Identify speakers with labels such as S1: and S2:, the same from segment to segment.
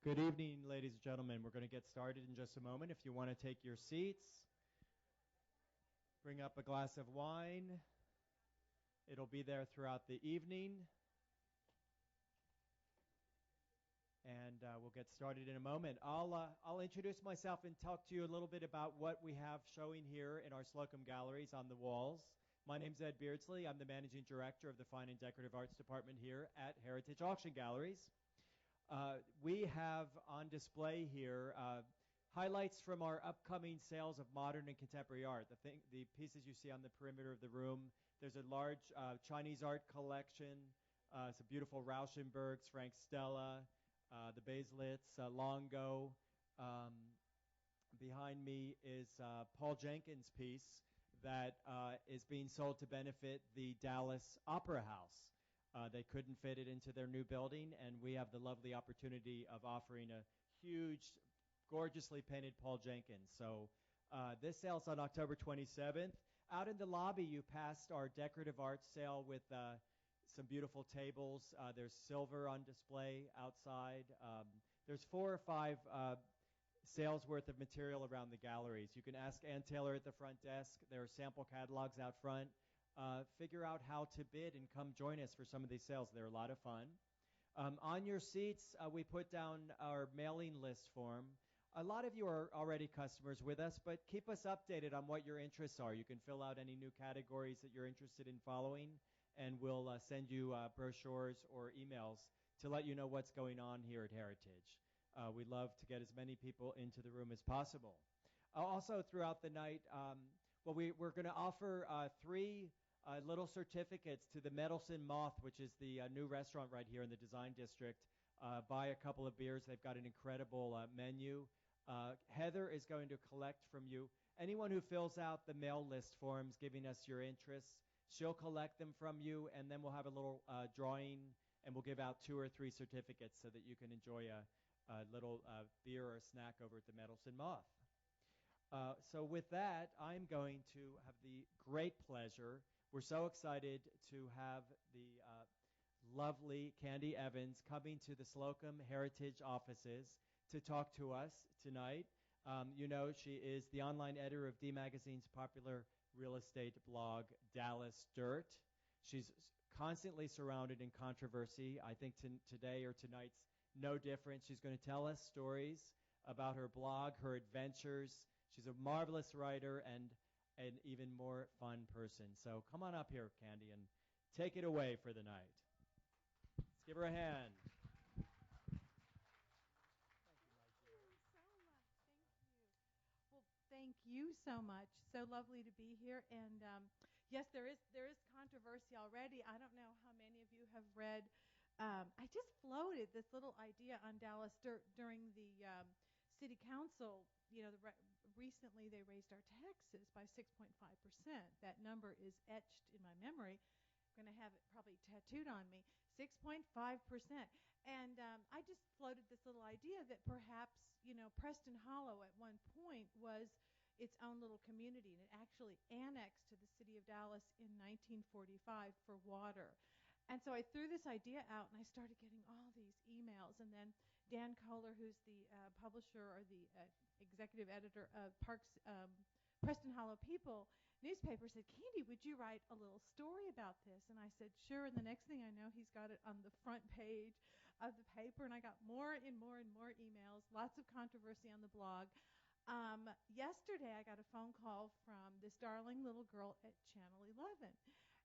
S1: Good evening, ladies and gentlemen. We're going to get started in just a moment. If you want to take your seats, bring up a glass of wine. It'll be there throughout the evening. And we'll get started in a moment. I'll introduce myself and talk to you a little bit about what we have showing here in our Slocum galleries on the walls. My name's Ed Beardsley. I'm the Managing Director of the Fine and Decorative Arts Department here at Heritage Auction Galleries. We have on display here highlights from our upcoming sales of modern and contemporary art. The pieces you see on the perimeter of the room, there's a large Chinese art collection, some beautiful Rauschenbergs, Frank Stella, the Baselitz, Longo. Behind me is Paul Jenkins' piece that is being sold to benefit the Dallas Opera House. They couldn't fit it into their new building, and we have the lovely opportunity of offering a huge, gorgeously painted Paul Jenkins. So this sale's on October 27th. Out in the lobby, you passed our decorative arts sale with some beautiful tables. There's silver on display outside. There's 4 or 5 sales worth of material around the galleries. You can ask Ann Taylor at the front desk. There are sample catalogs out front. Figure out how to bid and come join us for some of these sales. They're a lot of fun. On your seats, we put down our mailing list form. A lot of you are already customers with us, but keep us updated on what your interests are. You can fill out any new categories that you're interested in following, and we'll send you brochures or emails to let you know what's going on here at Heritage. We'd love to get as many people into the room as possible. Also, throughout the night, we're going to offer 3 little certificates to the Medelson Moth, which is the new restaurant right here in the Design District. Buy a couple of beers. They've got an incredible menu. Heather is going to collect from you. Anyone who fills out the mail list forms giving us your interests, she'll collect them from you, and then we'll have a little drawing, and we'll give out 2 or 3 certificates so that you can enjoy a little beer or a snack over at the Medelson Moth. So with that, I'm going to have the great pleasure. We're so excited to have the lovely Candy Evans coming to the Slocum Heritage offices to talk to us tonight. You know, she is the online editor of D Magazine's popular real estate blog, Dallas Dirt. She's constantly surrounded in controversy. I think today or tonight's no different. She's going to tell us stories about her blog, her adventures. She's a marvelous writer and an even more fun person. So come on up here, Candy, and take it away for the night. Let's give her a hand.
S2: Thank you so much. So lovely to be here. And yes, there is controversy already. I don't know how many of you have read. I just floated this little idea on Dallas Dirt during the city council. You know, recently they raised our taxes by 6.5%. That number is etched in my memory. I'm going to have it probably tattooed on me. 6.5%. And I just floated this little idea that perhaps, you know, Preston Hollow at one point was its own little community, and it actually annexed to the city of Dallas in 1945 for water. And so I threw this idea out, and I started getting all these emails. And then Dan Kohler, who's the publisher or the executive editor of Preston Hollow People newspaper, said, Candy, would you write a little story about this? And I said, sure. And the next thing I know, he's got it on the front page of the paper. And I got more and more and more emails, lots of controversy on the blog. Yesterday, I got a phone call from this darling little girl at Channel 11.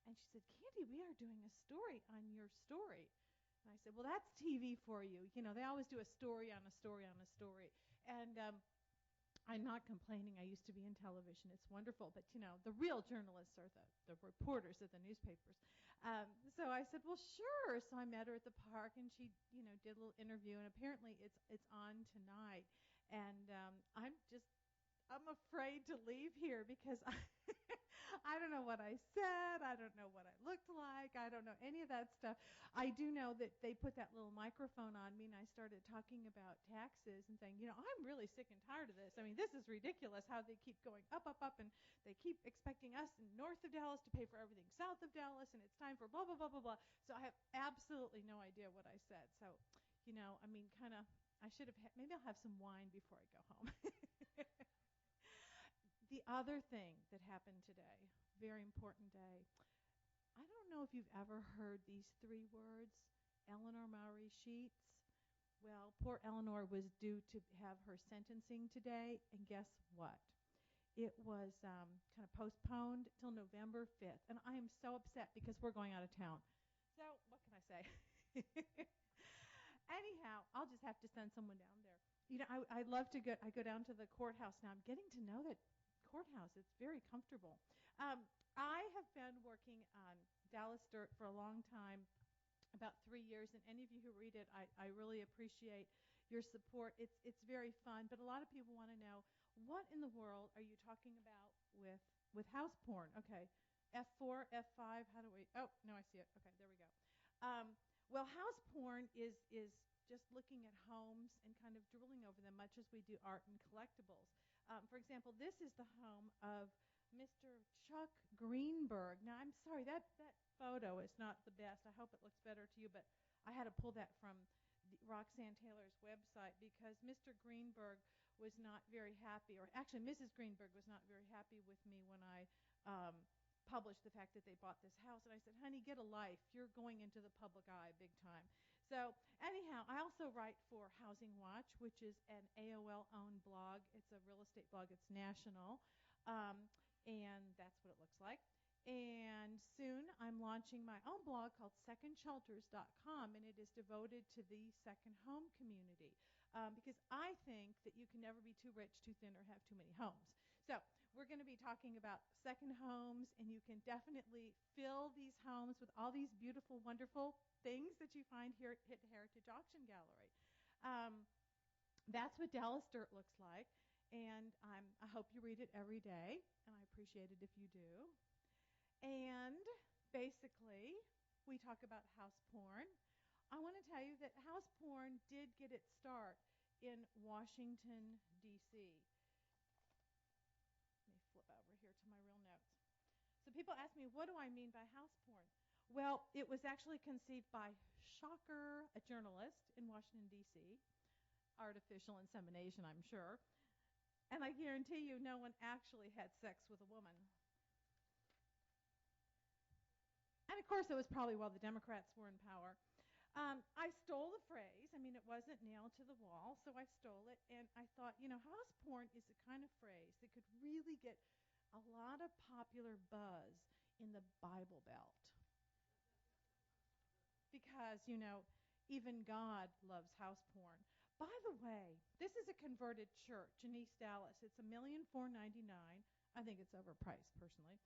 S2: And she said, Candy, we are doing a story on your story. And I said, well, that's TV for you. You know, they always do a story on a story on a story. And I'm not complaining. I used to be in television. It's wonderful. But, you know, the real journalists are the reporters at the newspapers. So I said, well, sure. So I met her at the park, and she, you know, did a little interview. And apparently it's on tonight. And I'm afraid to leave here because I don't know what I said. I don't know what I looked like. I don't know any of that stuff. I do know that they put that little microphone on me, and I started talking about taxes and saying, you know, I'm really sick and tired of this. I mean, this is ridiculous how they keep going up, up, up, and they keep expecting us in north of Dallas to pay for everything south of Dallas, and it's time for blah, blah, blah, blah, blah. So I have absolutely no idea what I said. So, kind of, I should have, maybe I'll have some wine before I go home. The other thing that happened today, very important day, I don't know if you've ever heard these three words, Eleanor Maury Sheets. Well, poor Eleanor was due to have her sentencing today, and guess what? It was kind of postponed till November 5th, and I am so upset because we're going out of town. So what can I say? Anyhow, I'll just have to send someone down there. I love to go. I go down to the courthouse now. I'm getting to know that courthouse. It's very comfortable. I have been working on Dallas Dirt for a long time, about 3 years, and any of you who read it, I really appreciate your support. It's very fun, but a lot of people want to know, what in the world are you talking about with house porn? Okay, F4, F5, how do we, oh, no, I see it. Okay, there we go. Well, house porn is just looking at homes and kind of drooling over them, much as we do art and collectibles. For example, this is the home of Mr. Chuck Greenberg. Now, I'm sorry, that photo is not the best. I hope it looks better to you, but I had to pull that from Roxanne Taylor's website because Mr. Greenberg was not very happy, or actually Mrs. Greenberg was not very happy with me when I published the fact that they bought this house. And I said, honey, get a life. You're going into the public eye big time. So anyhow, I also write for Housing Watch, which is an AOL-owned blog. It's a real estate blog. It's national. And that's what it looks like. And soon I'm launching my own blog called secondshelters.com, and it is devoted to the second home community because I think that you can never be too rich, too thin, or have too many homes. So we're going to be talking about second homes, and you can definitely fill these homes with all these beautiful, wonderful things that you find here at Heritage Auction Gallery. That's what Dallas Dirt looks like, and I hope you read it every day, and I appreciate it if you do. And basically, we talk about house porn. I want to tell you that house porn did get its start in Washington, D.C. Let me flip over here to my real notes. So people ask me, what do I mean by house porn? Well, it was actually conceived by, shocker, a journalist in Washington, D.C., artificial insemination, I'm sure. And I guarantee you no one actually had sex with a woman. And, of course, it was probably while the Democrats were in power. I stole the phrase. I mean, it wasn't nailed to the wall, so I stole it. And I thought, house porn is the kind of phrase that could really get a lot of popular buzz in the Bible Belt. Because, even God loves house porn. By the way, this is a converted church in East Dallas. It's $1,499,000. I think it's overpriced, personally.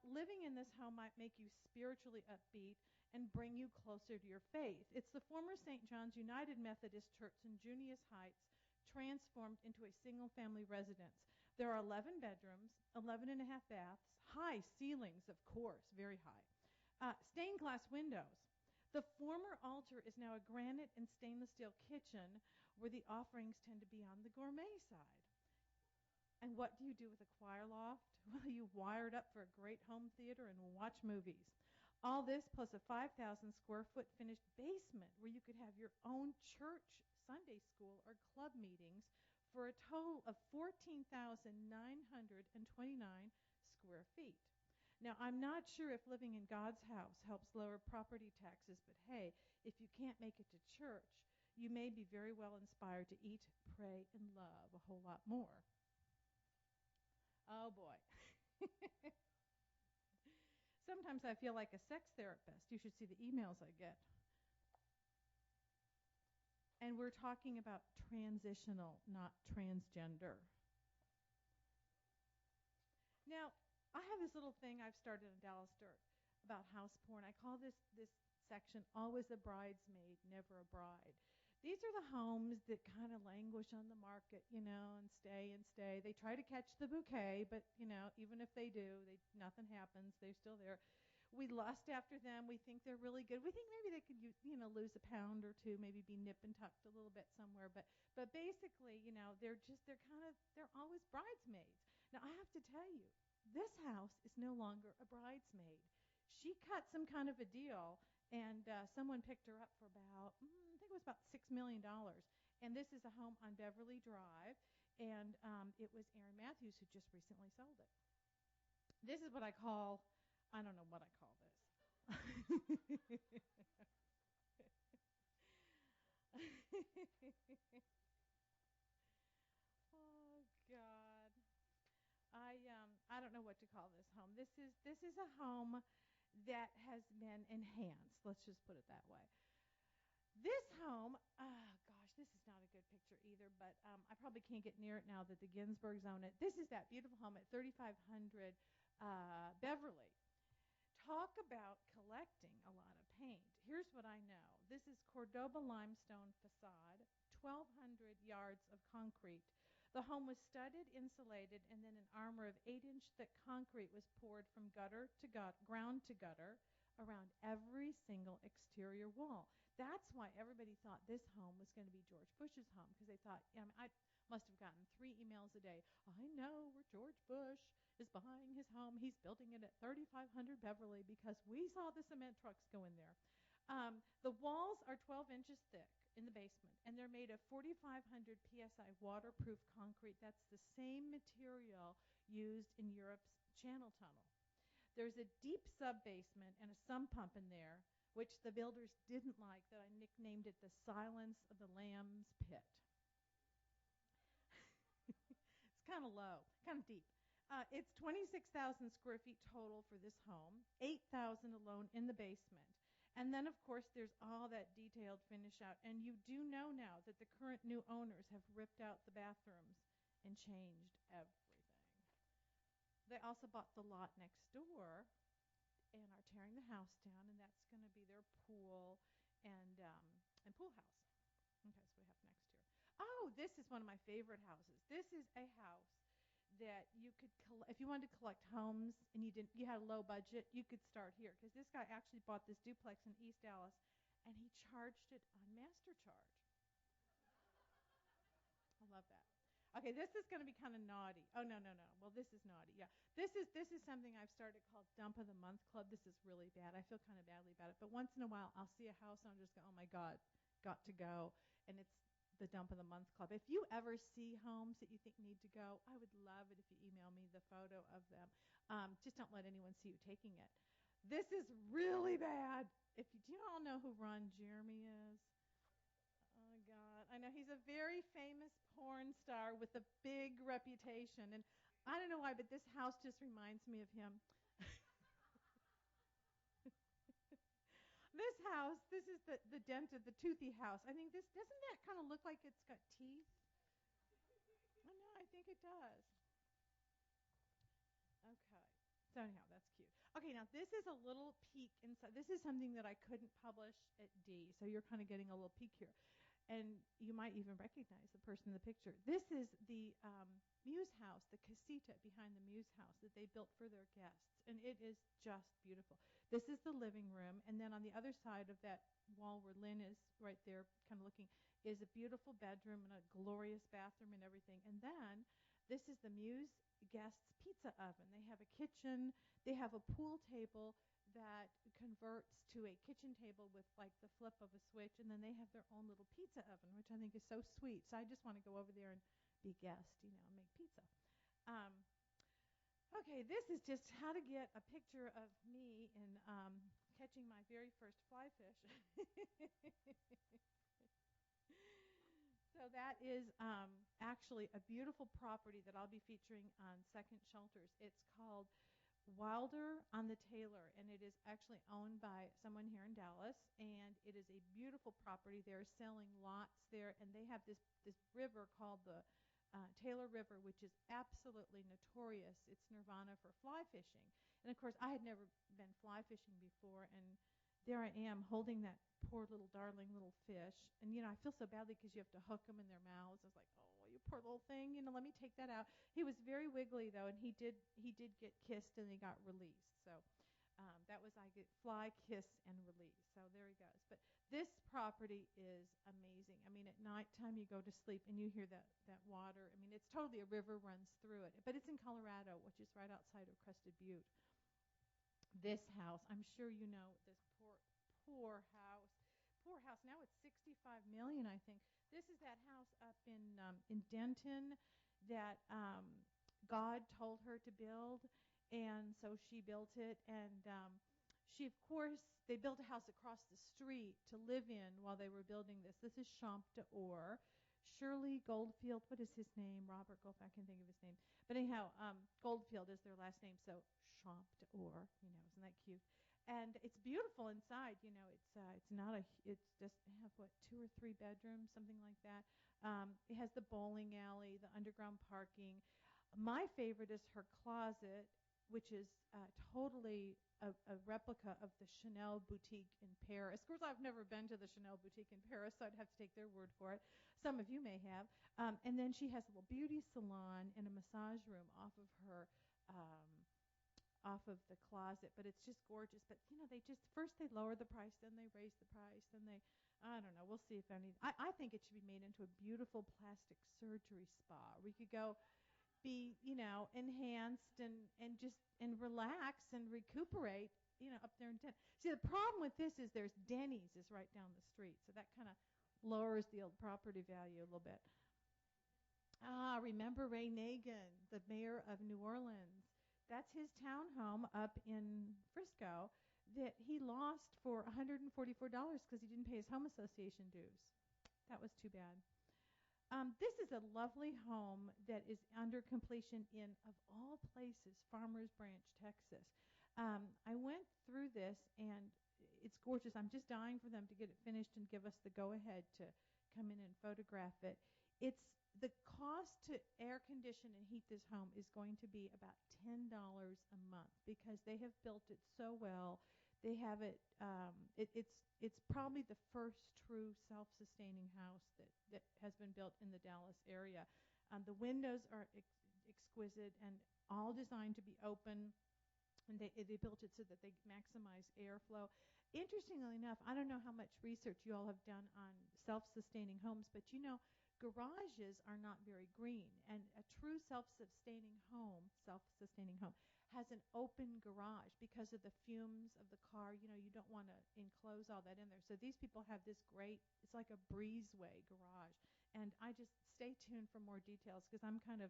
S2: Living in this home might make you spiritually upbeat and bring you closer to your faith. It's the former St. John's United Methodist Church in Junius Heights, transformed into a single-family residence. There are 11 bedrooms, 11 and a half baths, high ceilings, of course, very high, stained glass windows. The former altar is now a granite and stainless steel kitchen where the offerings tend to be on the gourmet side. And what do you do with a choir loft? Well, you wire it up for a great home theater and watch movies. All this plus a 5,000 square foot finished basement where you could have your own church, Sunday school, or club meetings for a total of 14,929 square feet. Now, I'm not sure if living in God's house helps lower property taxes, but hey, if you can't make it to church, you may be very well inspired to eat, pray, and love a whole lot more. Oh, boy. Sometimes I feel like a sex therapist. You should see the emails I get. And we're talking about transitional, not transgender. Now, I have this little thing I've started on Dallas Dirt about house porn. I call this section Always a Bridesmaid, Never a Bride. These are the homes that kind of languish on the market, and stay and stay. They try to catch the bouquet, but, even if they do, nothing happens. They're still there. We lust after them. We think they're really good. We think maybe they could, lose a pound or two, maybe be nip and tucked a little bit somewhere. But basically, they're always bridesmaids. Now, I have to tell you, this house is no longer a bridesmaid. She cut some kind of a deal, and someone picked her up for about, I think it was about $6 million. And this is a home on Beverly Drive, and it was Aaron Matthews who just recently sold it. This is what I call, I don't know what I call this. Oh God. I don't know what to call this home. This is a home that has been enhanced. Let's just put it that way. This home, gosh, this is not a good picture either, but I probably can't get near it now that the Ginsburgs own it. This is that beautiful home at 3500 Beverly. Talk about collecting a lot of paint. Here's what I know. This is Cordoba limestone facade, 1,200 yards of concrete. The home was studded, insulated, and then an armor of 8-inch thick concrete was poured from ground to gutter around every single exterior wall. That's why everybody thought this home was going to be George Bush's home, because they thought, I must have gotten 3 emails a day. I know where George Bush is buying his home. He's building it at 3500 Beverly because we saw the cement trucks go in there. The walls are 12 inches thick in the basement, and they're made of 4,500 psi waterproof concrete. That's the same material used in Europe's Channel Tunnel. There's a deep sub-basement and a sump pump in there, which the builders didn't like, that I nicknamed it the Silence of the Lamb's Pit. It's kind of low, kind of deep. It's 26,000 square feet total for this home, 8,000 alone in the basement. And then, of course, there's all that detailed finish out. And you do know now that the current new owners have ripped out the bathrooms and changed everything. They also bought the lot next door and are tearing the house down, and that's going to be their pool and pool house. Okay, so we have next here. Oh, this is one of my favorite houses. This is a house that you could if you wanted to collect homes and you had a low budget, you could start here, because this guy actually bought this duplex in East Dallas and he charged it on master charge. I love that. Okay, this is going to be kind of naughty. Oh, no. Well, this is naughty. Yeah. This is something I've started called Dump of the Month Club. This is really bad. I feel kind of badly about it. But once in a while, I'll see a house and I'll just go, oh, my God, got to go. And it's the Dump of the Month Club. If you ever see homes that you think need to go, I would love it if you email me the photo of them. Just don't let anyone see you taking it. This is really bad. Do you all know who Ron Jeremy is? Oh, God. I know he's a very famous porn star with a big reputation. And I don't know why, but this house just reminds me of him. This house, this is the dented, the toothy house. I think doesn't that kind of look like it's got teeth? I know, I think it does. Okay. So anyhow, that's cute. Okay, now this is a little peek inside. This is something that I couldn't publish at D, so you're kind of getting a little peek here. And you might even recognize the person in the picture. This is the Muse house, the casita behind the Muse house that they built for their guests. And it is just beautiful. This is the living room. And then on the other side of that wall where Lynn is right there kind of looking is a beautiful bedroom and a glorious bathroom and everything. And then this is the Muse guests' pizza oven. They have a kitchen. They have a pool table that converts to a kitchen table with like the flip of a switch, and then they have their own little pizza oven, which I think is so sweet. So I just want to go over there and be a guest, and make pizza. Okay, this is just how to get a picture of me in catching my very first fly fish. So that is actually a beautiful property that I'll be featuring on Second Shelters. It's called Wilder on the Taylor, and it is actually owned by someone here in Dallas, and it is a beautiful property. They're selling lots there, and they have this river called the Taylor River, which is absolutely notorious. It's nirvana for fly fishing. And of course, I had never been fly fishing before, and there I am holding that poor little darling little fish. And I feel so badly because you have to hook them in their mouths. I was like, oh, you poor little thing, let me take that out. He was very wiggly though, and he did get kissed and he got released. So that was I get fly, kiss, and release. So there he goes. But this property is amazing. I mean, at nighttime you go to sleep and you hear that water. I mean, it's totally a river runs through it. But it's in Colorado, which is right outside of Crested Butte. This house, I'm sure you know this poor house. poor house. Now it's $65 million, I think. This is that house up in Denton that God told her to build, and so she built it. And she, of course, they built a house across the street to live in while they were building this. This is Champ d'Or. Shirley Goldfield, what is his name? Robert Goldfield, I can't think of his name. But anyhow, Goldfield is their last name, so Champ d'Or, isn't that cute? And it's beautiful inside, it's not it's just have, 2 or 3 bedrooms, something like that. It has the bowling alley, the underground parking. My favorite is her closet, which is totally a replica of the Chanel boutique in Paris. Of course, I've never been to the Chanel boutique in Paris, so I'd have to take their word for it. Some of you may have. And then she has a little beauty salon and a massage room off of the closet. But it's just gorgeous. But, first they lower the price, then they raise the price, then they, I don't know. We'll see if any. I think it should be made into a beautiful plastic surgery spa where you could go be, enhanced and relax and recuperate, up there in Denton. See, the problem with this is there's Denny's is right down the street, so that kind of lowers the old property value a little bit. Remember Ray Nagin, the mayor of New Orleans? That's his townhome up in Frisco that he lost for $144 because he didn't pay his home association dues. That was too bad. This is a lovely home that is under completion in, of all places, Farmers Branch, Texas. I went through this, and it's gorgeous. I'm just dying for them to get it finished and give us the go-ahead to come in and photograph it. The cost to air condition and heat this home is going to be about $10 a month because they have built it so well. They have it. It's probably the first true self-sustaining house that has been built in the Dallas area. The windows are exquisite and all designed to be open, and they built it so that they maximize airflow. Interestingly enough, I don't know how much research you all have done on self-sustaining homes, but garages are not very green, and a true self-sustaining home has an open garage because of the fumes of the car. You don't want to enclose all that in there. So these people have this great, it's like a breezeway garage. And I just stay tuned for more details because I'm kind of,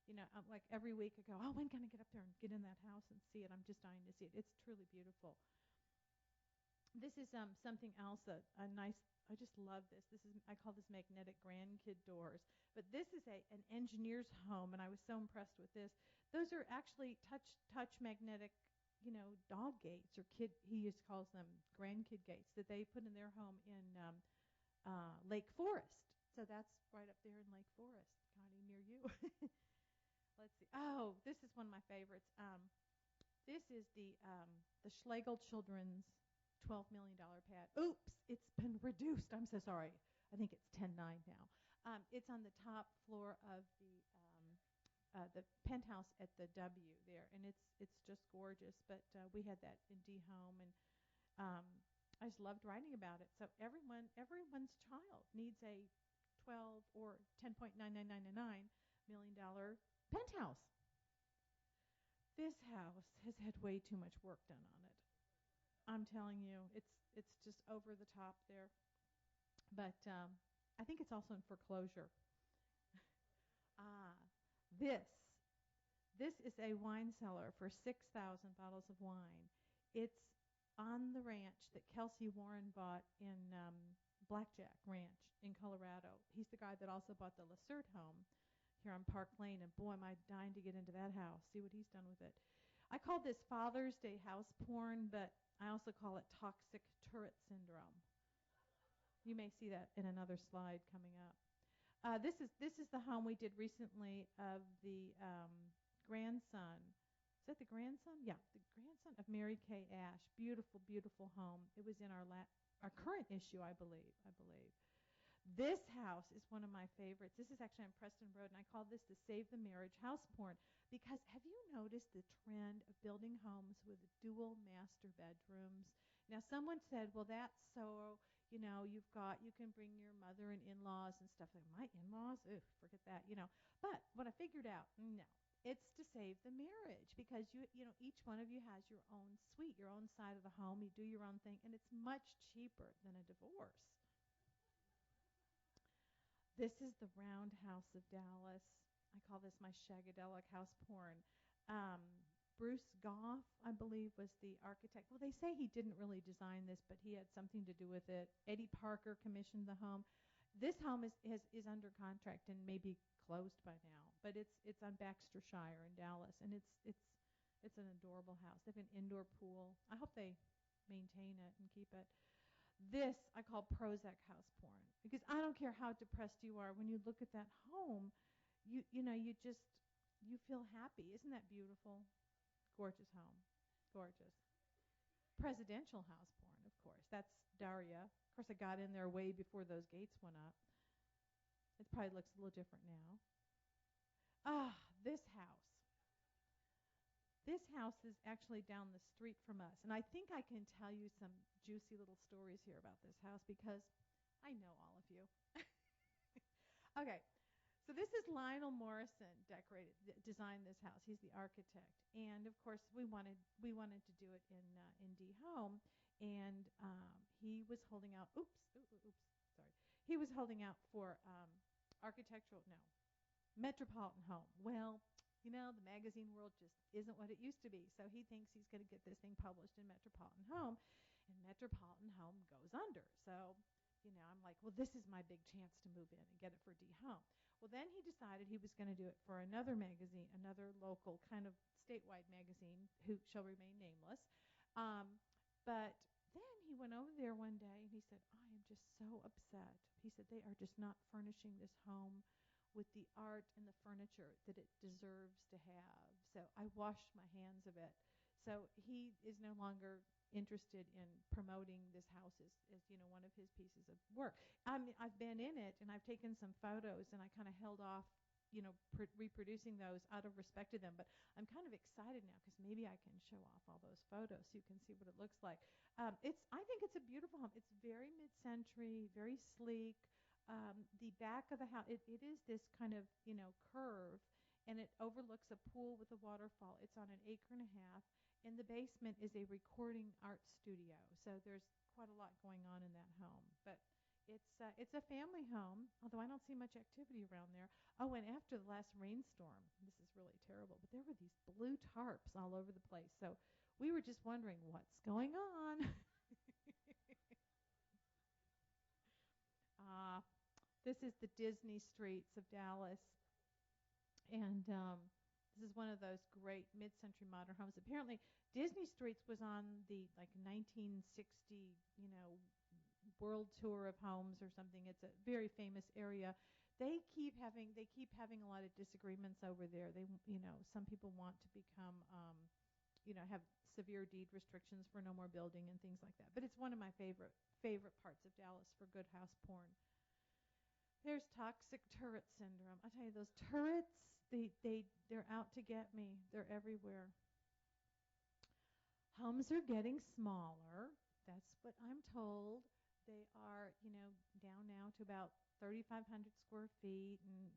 S2: I'm like every week I go, when can I get up there and get in that house and see it? I'm just dying to see it. It's truly beautiful. This is something else, a nice, I just love this. I call this magnetic grandkid doors. But this is an engineer's home, and I was so impressed with this. Those are actually touch magnetic, dog gates, or he just calls them grandkid gates, that they put in their home in Lake Forest. So that's right up there in Lake Forest, kind of near you. Let's see. Oh, this is one of my favorites. This is the Schlegel Children's $12 million pad. Oops, it's been reduced. I'm so sorry. I think it's 10.9 now. It's on the top floor of the penthouse at the W there, and it's just gorgeous. But we had that in D home, and I just loved writing about it. So everyone's child needs a 12 or $10.9999 million penthouse. This house has had way too much work done on it. I'm telling you, it's just over the top there. But I think it's also in foreclosure. This is a wine cellar for 6,000 bottles of wine. It's on the ranch that Kelsey Warren bought in Blackjack Ranch in Colorado. He's the guy that also bought the Lacerte home here on Park Lane, and boy, am I dying to get into that house, see what he's done with it. I call this Father's Day house porn, but I also call it toxic turret syndrome. You may see that in another slide coming up. This is the home we did recently of the grandson. Is that the grandson? Yeah, the grandson of Mary Kay Ash. Beautiful, beautiful home. It was in our current issue, I believe. This house is one of my favorites. This is actually on Preston Road, and I call this the Save the Marriage house porn because have you noticed the trend of building homes with dual master bedrooms? Now, someone said, well, that's so, you can bring your mother and in-laws and stuff. Like, my in-laws? Ugh, forget that, But what I figured out, no. It's to save the marriage because each one of you has your own suite, your own side of the home. You do your own thing, and it's much cheaper than a divorce. This is the Roundhouse of Dallas. I call this my shagadelic house porn. Um, Bruce Goff, I believe, was the architect. Well, they say he didn't really design this, but he had something to do with it. Eddie Parker commissioned the home. This home is under contract and may be closed by now, but it's on Baxtershire in Dallas, and it's an adorable house. They have an indoor pool. I hope they maintain it and keep it. This I call Prozac house porn because I don't care how depressed you are. When you look at that home, you feel happy. Isn't that beautiful? Gorgeous home, gorgeous. Presidential house porn, of course. That's Daria. Of course, I got in there way before those gates went up. It probably looks a little different now. Ah, this house. This house is actually down the street from us, and I think I can tell you some juicy little stories here about this house because I know all of you. Okay, so this is Lionel Morrison designed this house. He's the architect, and of course we wanted to do it in D Home, and he was holding out. Sorry, he was holding out for Metropolitan Home. Well, the magazine world just isn't what it used to be. So he thinks he's going to get this thing published in Metropolitan Home, and Metropolitan Home goes under. So, I'm like, well, this is my big chance to move in and get it for D Home. Well, then he decided he was going to do it for another magazine, another local kind of statewide magazine, who shall remain nameless. But then he went over there one day and he said, I am just so upset. He said, they are just not furnishing this home with the art and the furniture that it deserves to have. So I washed my hands of it. So he is no longer interested in promoting this house as one of his pieces of work. I mean, I've been in it and I've taken some photos and I kind of held off reproducing those out of respect to them, but I'm kind of excited now because maybe I can show off all those photos so you can see what it looks like. I think it's a beautiful home. It's very mid-century, very sleek. The back of the house, it is this kind of, curve, and it overlooks a pool with a waterfall. It's on an acre and a half. In the basement is a recording art studio. So there's quite a lot going on in that home. But it's a family home, although I don't see much activity around there. Oh, and after the last rainstorm, this is really terrible, but there were these blue tarps all over the place. So we were just wondering what's going on. This is the Disney streets of Dallas, and this is one of those great mid-century modern homes. Apparently, Disney Streets was on the 1960 world tour of homes or something. It's a very famous area. They keep having a lot of disagreements over there. Some people want to become have severe deed restrictions for no more building and things like that. But it's one of my favorite parts of Dallas for good house porn. There's toxic turret syndrome. I tell you, those turrets, they're out to get me. They're everywhere. Homes are getting smaller. That's what I'm told. They are, down now to about 3,500 square feet. And,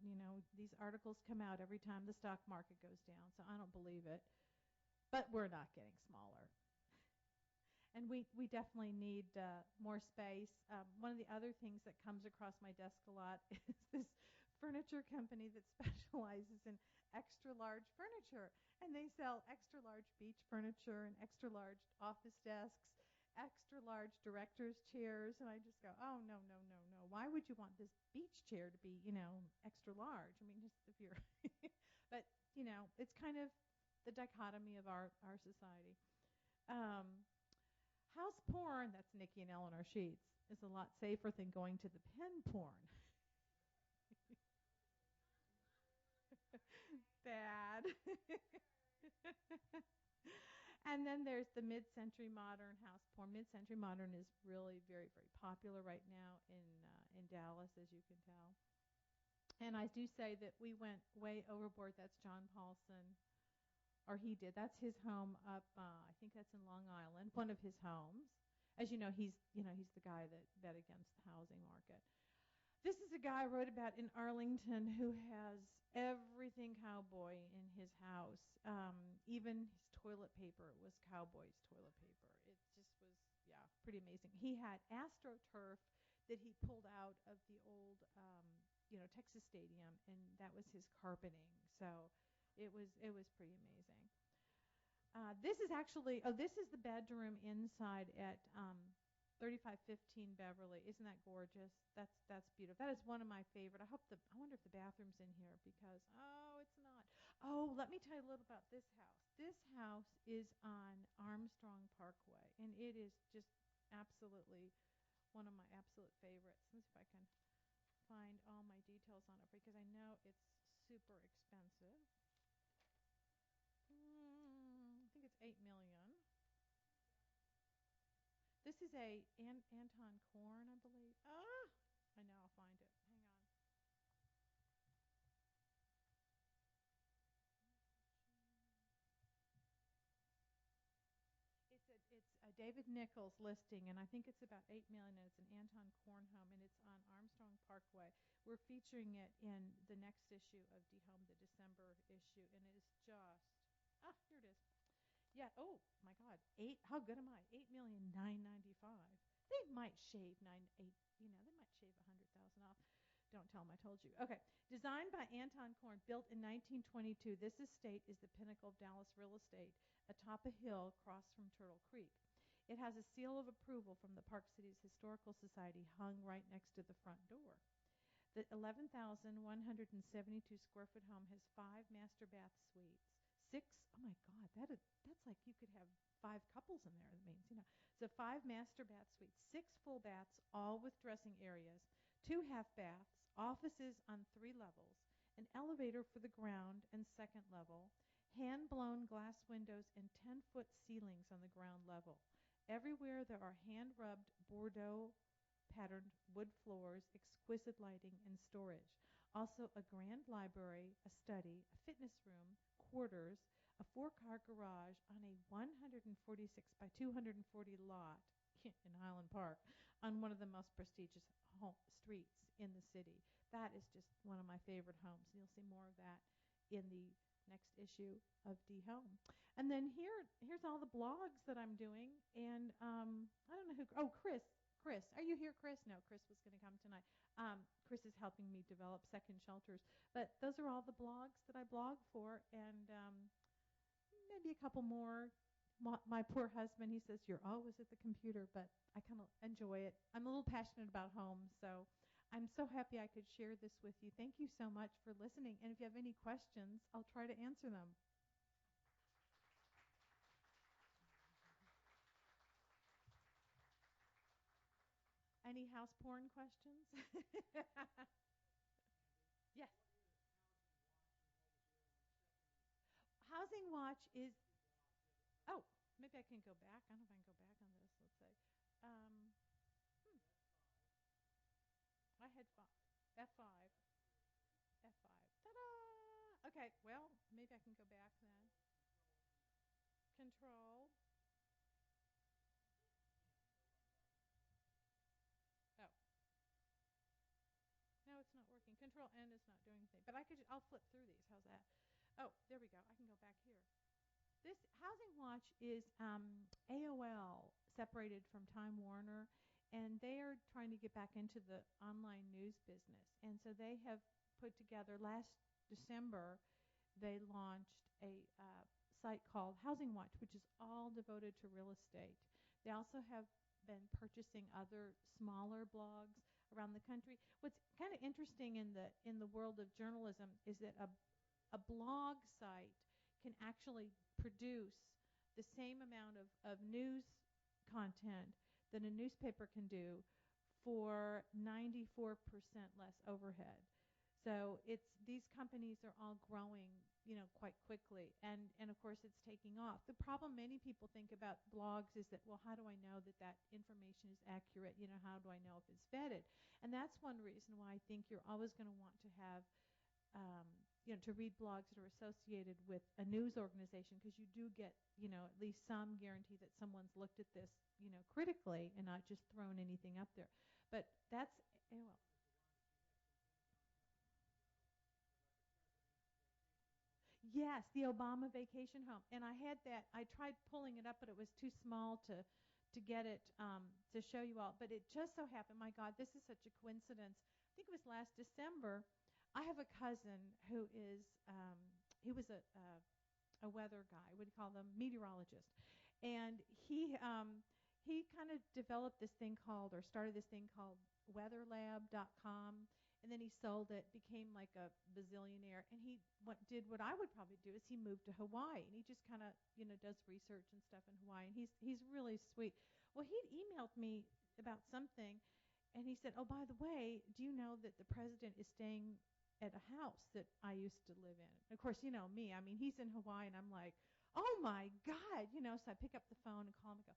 S2: these articles come out every time the stock market goes down, so I don't believe it. But we're not getting smaller. And we definitely need more space. One of the other things that comes across my desk a lot is this furniture company that specializes in extra large furniture. And they sell extra large beach furniture and extra large office desks, extra large director's chairs. And I just go, oh, no. Why would you want this beach chair to be, extra large? I mean, just if you're but, it's kind of the dichotomy of our society. House porn, that's Nikki and Eleanor Sheets, is a lot safer than going to the pen porn. Bad. And then there's the mid-century modern house porn. Mid-century modern is really very, very popular right now in Dallas, as you can tell. And I do say that we went way overboard. That's John Paulson. Or he did. That's his home up. I think that's in Long Island. One of his homes. As you know, he's the guy that bet against the housing market. This is a guy I wrote about in Arlington who has everything cowboy in his house. Even his toilet paper was cowboy's toilet paper. It just was, yeah, pretty amazing. He had AstroTurf that he pulled out of the old, Texas Stadium, and that was his carpeting. So it was pretty amazing. This is actually, this is the bedroom inside at 3515 Beverly. Isn't that gorgeous? That's beautiful. That is one of my favorite. I wonder if the bathroom's in here because, it's not. Oh, let me tell you a little about this house. This house is on Armstrong Parkway, and it is just absolutely one of my absolute favorites. Let's see if I can find all my details on it because I know it's super expensive. I think it's 8 million. This is a Anton Korn, I believe. I know, I'll find it. Hang on. It's a David Nichols listing, and I think it's about 8 million. And it's an Anton Korn home, and it's on Armstrong Parkway. We're featuring it in the next issue of D-Home, the December issue, and it is just here it is. Yeah. Oh my God. How good am I? 8,995,000. They might shave 9 8. They might shave 100,000 off. Don't tell them I told you. Okay. Designed by Anton Korn, built in 1922, this estate is the pinnacle of Dallas real estate, atop a hill across from Turtle Creek. It has a seal of approval from the Park Cities Historical Society hung right next to the front door. The 11,172 square foot home has 5 master bath suites. 6, oh my God, that's like you could have 5 couples in there. That means. So 5 master bath suites, 6 full baths, all with dressing areas, 2 half baths, offices on 3 levels, an elevator for the ground and second level, hand-blown glass windows, and 10-foot ceilings on the ground level. Everywhere there are hand-rubbed Bordeaux patterned wood floors, exquisite lighting, and storage. Also a grand library, a study, a fitness room, quarters, a 4-car garage on a 146 by 240 lot in Highland Park on one of the most prestigious streets in the city. That is just one of my favorite homes. You'll see more of that in the next issue of D-Home. And then here's all the blogs that I'm doing. And I don't know who. Oh, Chris, are you here, Chris? No, Chris was going to come tonight. Chris is helping me develop second shelters. But those are all the blogs that I blog for, and maybe a couple more. My poor husband, he says, you're always at the computer, but I kind of enjoy it. I'm a little passionate about home, so I'm so happy I could share this with you. Thank you so much for listening. And if you have any questions, I'll try to answer them. Any house porn questions? Yes. Housing Watch is. Oh, maybe I can go back. I don't know if I can go back on this. Let's say. Um, I had F5. F5. Ta-da! Okay, well, maybe I can go back then. Control. Oh. No, it's not working. Control N is not doing anything. But I'll flip through these. How's that? Oh, there we go. I can go back here. This Housing Watch is AOL separated from Time Warner, and they are trying to get back into the online news business. And so they have put together, last December, they launched a site called Housing Watch, which is all devoted to real estate. They also have been purchasing other smaller blogs around the country. What's kind of interesting in the world of journalism is that a blog site can actually produce the same amount of news content that a newspaper can do for 94% less overhead. So these companies are all growing, quite quickly, and of course it's taking off. The problem many people think about blogs is that, well, how do I know that information is accurate? How do I know if it's vetted? And that's one reason why I think you're always going to want to have to read blogs that are associated with a news organization, because you do get, at least some guarantee that someone's looked at this, critically and not just thrown anything up there. But that's, well, Yes, the Obama vacation home. And I had that. I tried pulling it up, but it was too small to get it to show you all. But it just so happened, my God, this is such a coincidence. I think it was last December. I have a cousin who is he was a weather guy. What do you call them? Meteorologist. And he kind of developed this thing called, or started this thing called weatherlab.com, and then he sold it, became like a bazillionaire, and he did what I would probably do is he moved to Hawaii, and he just kind of does research and stuff in Hawaii, and he's really sweet. Well, he'd emailed me about something, and he said, "Oh, by the way, do you know that the president is staying at a house that I used to live in?" And of course, you know me. I mean, he's in Hawaii, and I'm like, "Oh my God!" So I pick up the phone and call him and go,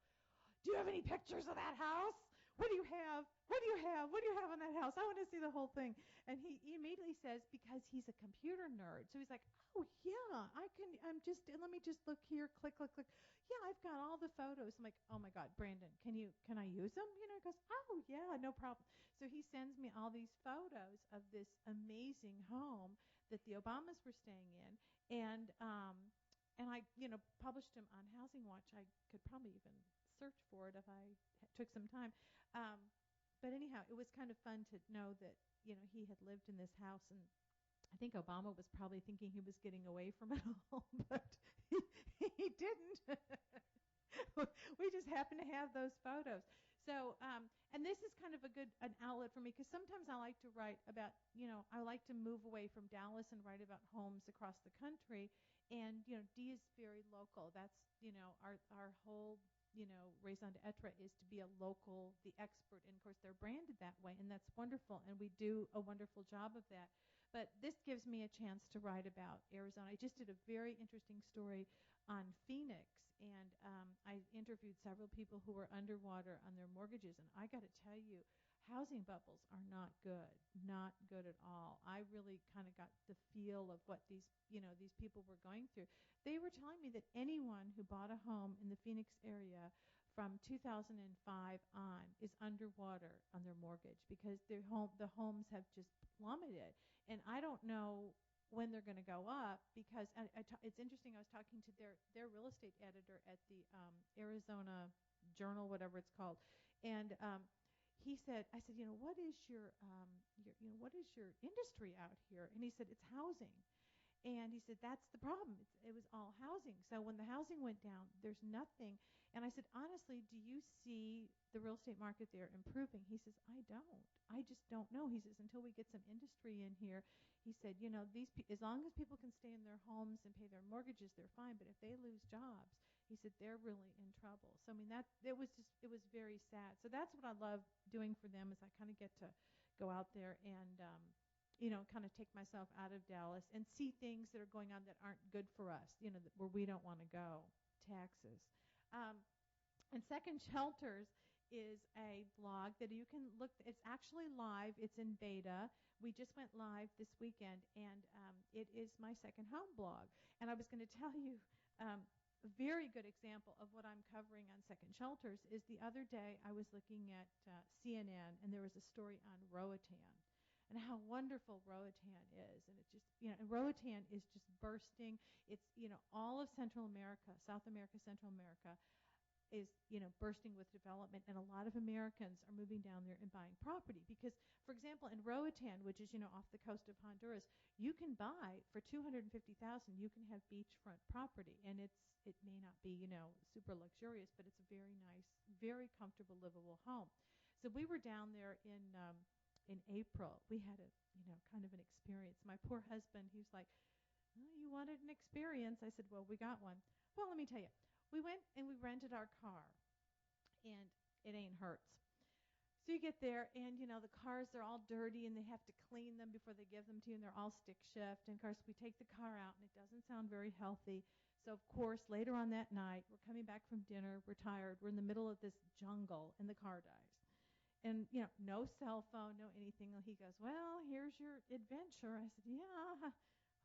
S2: "Do you have any pictures of that house? What do you have? What do you have? What do you have on that house? I want to see the whole thing." And he immediately says, because he's a computer nerd, so he's like, "Oh yeah, I can. Let me just look here. Click, click, click. Yeah, I've got all the photos." I'm like, "Oh my God, Brandon, can I use them?" He goes, "Oh yeah, no problem." So he sends me all these photos of this amazing home that the Obamas were staying in, and I published them on Housing Watch. I could probably even search for it if I took some time. But anyhow, it was kind of fun to know that he had lived in this house, and I think Obama was probably thinking he was getting away from it all, but he didn't. We just happen to have those photos. So, and this is kind of an outlet for me, because sometimes I like to write about, I like to move away from Dallas and write about homes across the country. And, Dee is very local. That's, our whole, raison d'etre is to be the expert. And, of course, they're branded that way, and that's wonderful. And we do a wonderful job of that. But this gives me a chance to write about Arizona. I just did a very interesting story on Phoenix, and I interviewed several people who were underwater on their mortgages, and I got to tell you, housing bubbles are not good at all. I really kind of got the feel of what these people were going through. They were telling me that anyone who bought a home in the Phoenix area from 2005 on is underwater on their mortgage, because the homes have just plummeted, and I don't know when they're going to go up, because it's interesting. I was talking to their real estate editor at the Arizona Journal, whatever it's called, and I said, what is your industry out here? And he said, it's housing. And he said, that's the problem. It was all housing. So when the housing went down, there's nothing. And I said, honestly, do you see the real estate market there improving? He says, I don't. I just don't know. He says, until we get some industry in here, he said, as long as people can stay in their homes and pay their mortgages, they're fine. But if they lose jobs, he said, they're really in trouble. So, I mean, it was very sad. So that's what I love doing for them, is I kind of get to go out there and kind of take myself out of Dallas and see things that are going on that aren't good for us, where we don't want to go. Taxes. And Second Shelters is a blog that you can look. It's actually live. It's in beta. We just went live this weekend, and it is my second home blog. And I was going to tell you, a very good example of what I'm covering on Second Shelters is the other day I was looking at CNN, and there was a story on Roatan and how wonderful Roatan is. And it just, and Roatan is just bursting. It's, all of Central America, South America, Central America is, bursting with development. And a lot of Americans are moving down there and buying property. Because, for example, in Roatan, which is, off the coast of Honduras, you can buy for $250,000, you can have beachfront property. And it may not be, super luxurious, but it's a very nice, very comfortable, livable home. So we were down there in April. We had a kind of an experience. My poor husband, he was like, oh, you wanted an experience. I said, well, we got one. Well, let me tell you. We went and we rented our car, and it ain't hurts. So you get there, and, the cars, they're all dirty, and they have to clean them before they give them to you, and they're all stick shift. And, of course, we take the car out, and it doesn't sound very healthy. So, of course, later on that night, we're coming back from dinner. We're tired. We're in the middle of this jungle, and the car dies. And, no cell phone, no anything. He goes, well, here's your adventure. I said, yeah,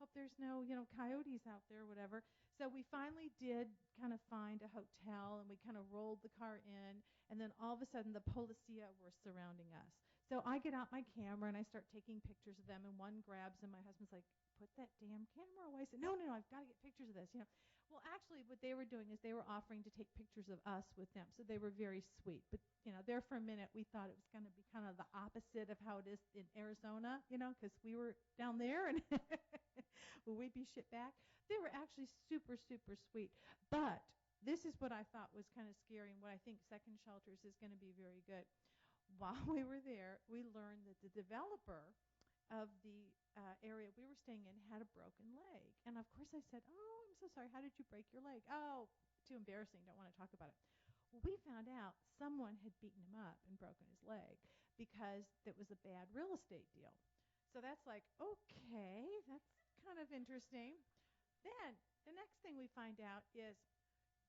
S2: hope there's no, coyotes out there, whatever. So we finally did kind of find a hotel, and we kind of rolled the car in, and then all of a sudden the policia were surrounding us. So I get out my camera and I start taking pictures of them, and one grabs, and my husband's like, "Put that damn camera away." I said, "No, no, no, I've got to get pictures of this." Well, actually, what they were doing is they were offering to take pictures of us with them, so they were very sweet. But there for a minute, we thought it was going to be kind of the opposite of how it is in Arizona, because we were down there and we'd be shipped back. They were actually super, super sweet. But this is what I thought was kind of scary, and what I think Second Shelters is going to be very good. While we were there, we learned that the developer of the area we were staying in had a broken leg. And of course I said, "Oh, I'm so sorry. How did you break your leg?" "Oh, too embarrassing. Don't want to talk about it." Well, we found out someone had beaten him up and broken his leg because it was a bad real estate deal. So that's like, okay, that's kind of interesting. Then the next thing we find out is,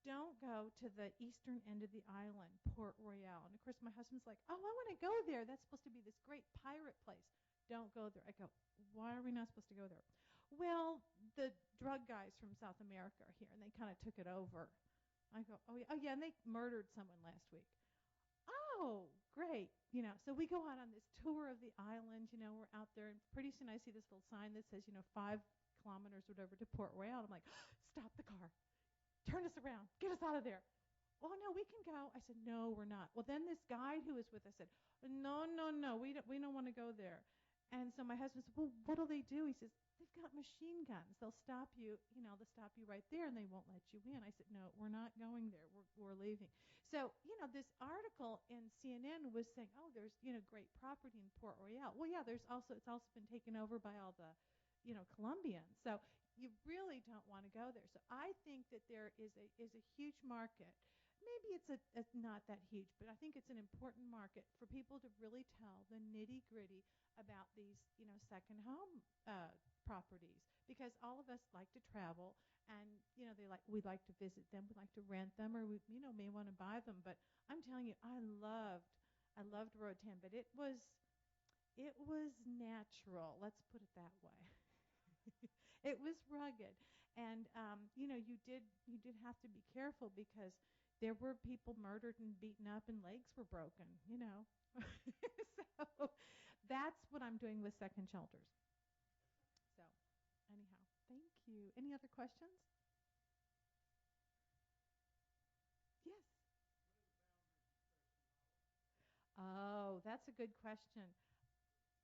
S2: don't go to the eastern end of the island, Port Royale. And of course, my husband's like, "Oh, I want to go there. That's supposed to be this great pirate place." "Don't go there." I go, "Why are we not supposed to go there?" "Well, the drug guys from South America are here, and they kind of took it over." I go, "Oh, yeah, oh, yeah, and they murdered someone last week." "Oh, great." So we go out on this tour of the island. We're out there, and pretty soon I see this little sign that says, 5 kilometers or whatever to Port Royale. I'm like, "Stop the car. Turn us around. Get us out of there." "Oh, no, we can go." I said, "No, we're not." Well, then this guide who was with us said, "No, no, no, we don't want to go there." And so my husband said, "Well, what'll they do?" He says, "They've got machine guns. They'll stop you, they'll stop you right there, and they won't let you in." I said, "No, we're not going there. We're leaving." So, this article in CNN was saying, "Oh, there's, great property in Port Royale." Well, yeah, it's also been taken over by all the, Colombians. So you really don't want to go there. So I think that there is a huge market. Maybe it's not that huge, but I think it's an important market for people to really tell the nitty-gritty about these, second home properties, because all of us like to travel, and we like to visit them, we like to rent them, or we may want to buy them. But I'm telling you, I loved Road 10, but it was natural. Let's put it that way. It was rugged, and you did have to be careful, because there were people murdered and beaten up, and legs were broken. So that's what I'm doing with Second Shelters. So anyhow, thank you. Any other questions? Yes. Oh, that's a good question.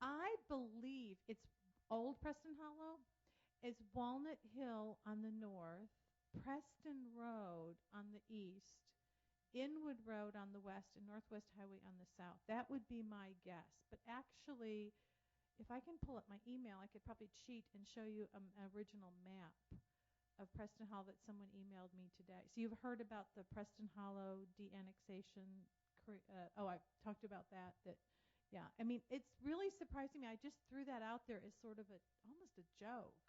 S2: I believe it's Old Preston Hollow. It's Walnut Hill on the north, Preston Road on the east, Inwood Road on the west, and Northwest Highway on the south. That would be my guess. But actually, if I can pull up my email, I could probably cheat and show you an original map of Preston Hollow that someone emailed me today. So you've heard about the Preston Hollow de-annexation. I talked about that. Yeah. I mean, it's really surprising me. I just threw that out there as sort of almost a joke.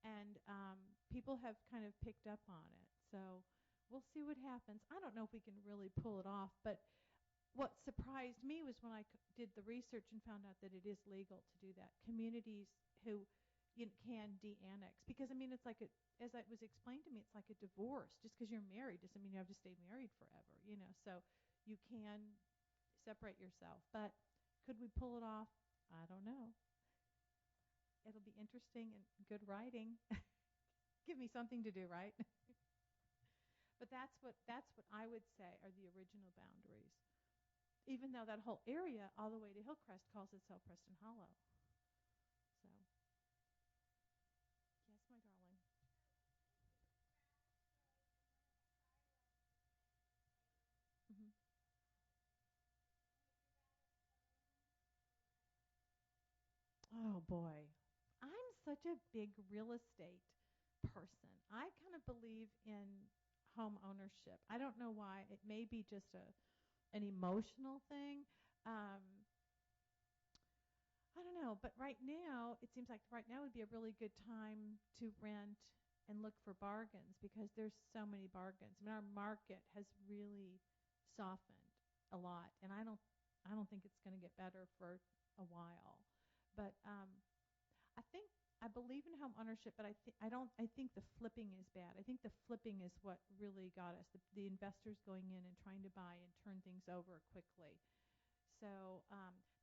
S2: And people have kind of picked up on it. So we'll see what happens. I don't know if we can really pull it off, but what surprised me was when I did the research and found out that it is legal to do that. Communities who can de-annex. Because, I mean, it's like, as it was explained to me, it's like a divorce. Just because you're married doesn't mean you have to stay married forever, So you can separate yourself. But could we pull it off? I don't know. It'll be interesting and good writing. Give me something to do, right? But that's what I would say are the original boundaries. Even though that whole area all the way to Hillcrest calls itself Preston Hollow. So, yes, my darling. Mm-hmm. Oh boy, I'm such a big real estate person. I kind of believe in home ownership. I don't know why. It may be just an emotional thing. Um, I don't know, but right now, it seems like right now would be a really good time to rent and look for bargains, because there's so many bargains. I mean, our market has really softened a lot, and I don't think it's going to get better for a while. But I believe in home ownership, but I think the flipping is bad. I think the flipping is what really got us. The investors going in and trying to buy and turn things over quickly. So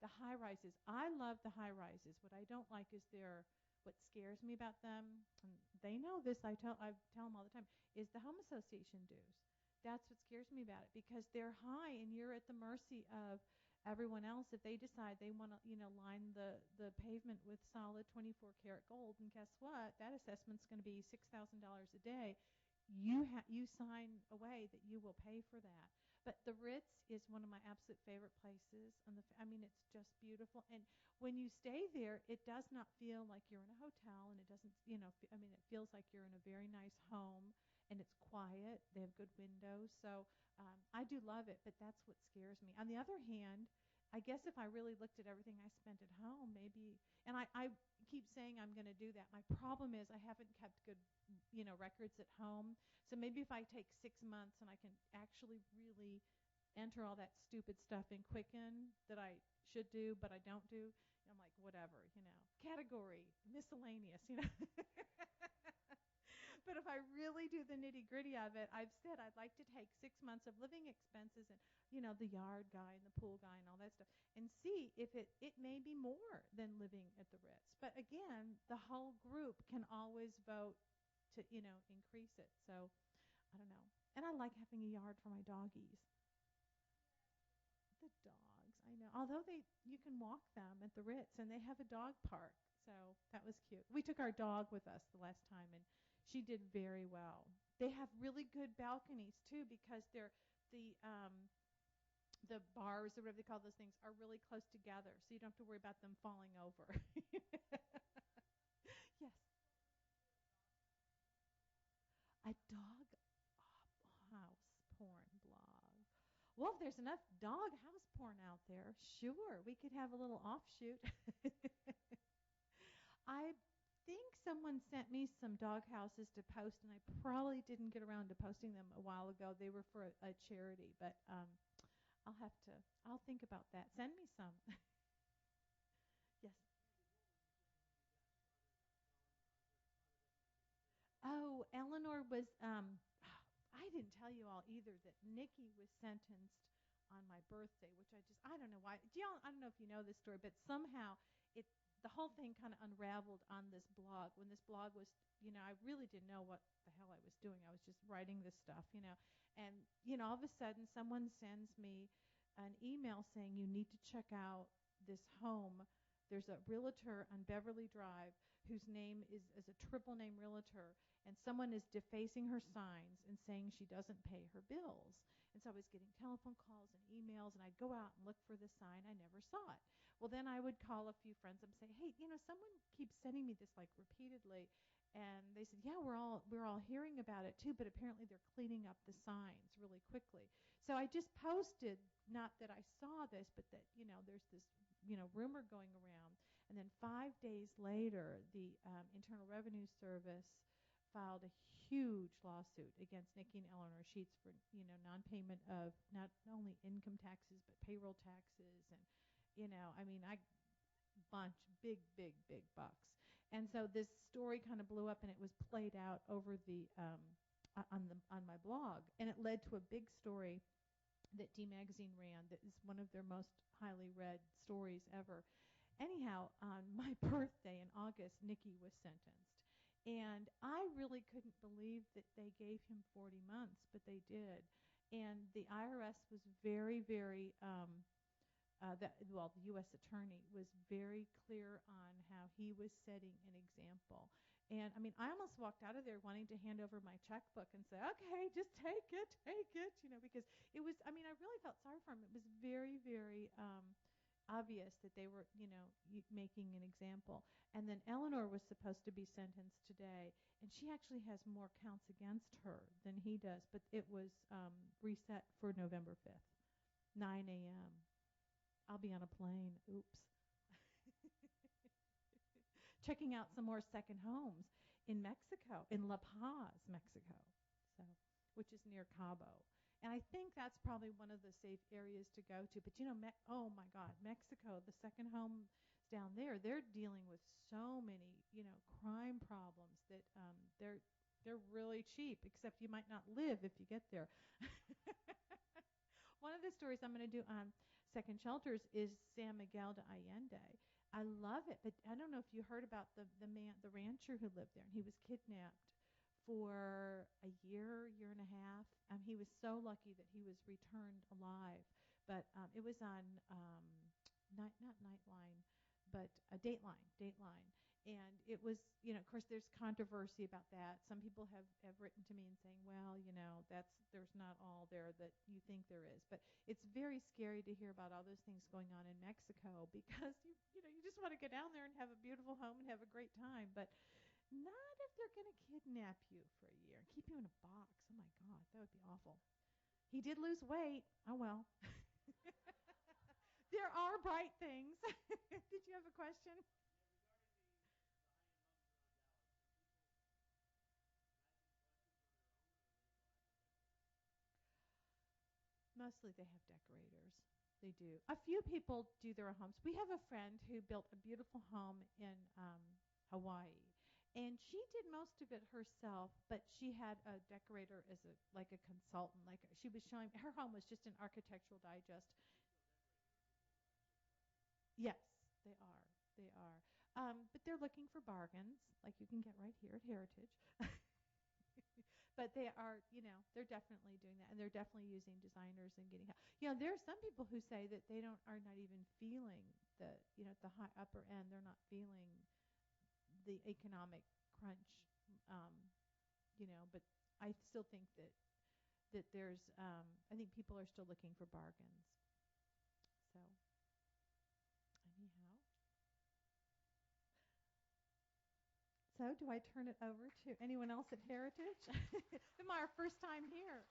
S2: the high rises, I love the high rises. What I don't like is what scares me about them, and they know this, I tell them all the time, is the home association dues. That's what scares me about it, because they're high and you're at the mercy of everyone else. If they decide they want to, line the pavement with solid 24 karat gold, and guess what? That assessment's going to be $6,000 a day. You sign away that you will pay for that. But the Ritz is one of my absolute favorite places, and it's just beautiful. And when you stay there, it does not feel like you're in a hotel, and it doesn't, it feels like you're in a very nice home, and it's quiet. They have good windows, so I do love it. But that's what scares me. On the other hand, I guess if I really looked at everything I spent at home, maybe, and I keep saying I'm going to do that. My problem is I haven't kept good, records at home. So maybe if I take 6 months and I can actually really enter all that stupid stuff in Quicken that I should do, but I don't do, I'm like, whatever, category, miscellaneous. But if I really do the nitty-gritty of it, I've said I'd like to take 6 months of living expenses and, the yard guy and the pool guy and all that stuff, and see if it may be more than living at the Ritz. But again, the whole group can always vote to, increase it. So I don't know. And I like having a yard for my doggies. The dogs, I know. Although you can walk them at the Ritz, and they have a dog park. So that was cute. We took our dog with us the last time, and she did very well. They have really good balconies too, because the bars, or whatever they call those things, are really close together, so you don't have to worry about them falling over. Yes. A dog house porn blog. Well, if there's enough dog house porn out there, sure, we could have a little offshoot. I think someone sent me some dog houses to post, and I probably didn't get around to posting them a while ago. They were for a charity, but I'll think about that. Send me some. Yes. Oh, Eleanor was, I didn't tell you all either that Nikki was sentenced on my birthday, which I don't know why. I don't know if you know this story, but somehow the whole thing kind of unraveled on this blog. When this blog was, I really didn't know what the hell I was doing. I was just writing this stuff, and, all of a sudden someone sends me an email saying you need to check out this home. There's a realtor on Beverly Drive whose name is a triple name realtor, and someone is defacing her signs and saying she doesn't pay her bills. And so I was getting telephone calls and emails, and I'd go out and look for the sign. I never saw it. Well, then I would call a few friends and say, hey, someone keeps sending me this like repeatedly. And they said, yeah, we're all hearing about it too, but apparently they're cleaning up the signs really quickly. So I just posted, not that I saw this, but that, there's this, rumor going around. And then 5 days later, the Internal Revenue Service filed a huge lawsuit against Nikki and Eleanor Sheets for, non-payment of not only income taxes, but payroll taxes. And, I big bucks. And so this story kind of blew up, and it was played out over on my blog, and it led to a big story that D Magazine ran that is one of their most highly read stories ever. Anyhow, on my birthday in August, Nikki was sentenced. And I really couldn't believe that they gave him 40 months, but they did. And the IRS was very, very the U.S. attorney was very clear on how he was setting an example. And, I almost walked out of there wanting to hand over my checkbook and say, okay, just take it, because it was, I really felt sorry for him. It was very, very obvious that they were, making an example. And then Eleanor was supposed to be sentenced today, and she actually has more counts against her than he does, but it was reset for November 5th, 9 a.m. I'll be on a plane. Oops. Checking out some more second homes in Mexico, in La Paz, Mexico, so which is near Cabo. And I think that's probably one of the safe areas to go to. But, oh, my God, Mexico, the second homes down there, they're dealing with so many, crime problems that they're really cheap, except you might not live if you get there. One of the stories I'm going to do on, Second Shelters is San Miguel de Allende. I love it, but I don't know if you heard about the rancher who lived there, and he was kidnapped for a year and a half. He was so lucky that he was returned alive. But it was on not Nightline, but Dateline. And it was, of course, there's controversy about that. Some people have written to me and saying, well, there's not all there that you think there is. But it's very scary to hear about all those things going on in Mexico because you just want to go down there and have a beautiful home and have a great time. But not if they're going to kidnap you for a year and keep you in a box. Oh my God, that would be awful. He did lose weight. Oh well. There are bright things. Did you have a question? Mostly they have decorators. They do. A few people do their own homes. We have a friend who built a beautiful home in Hawaii, and she did most of it herself. But she had a decorator as a consultant. Like she was showing her home was just an Architectural Digest. Yes, they are. They are. But they're looking for bargains, like you can get right here at Heritage. But they are, they're definitely doing that, and they're definitely using designers and getting help. There are some people who say that they are not even feeling at the high upper end, they're not feeling the economic crunch, um, but I still think that there's, I think people are still looking for bargains. So, anyhow. So, do I turn it over to anyone else at Heritage? It's our first time here.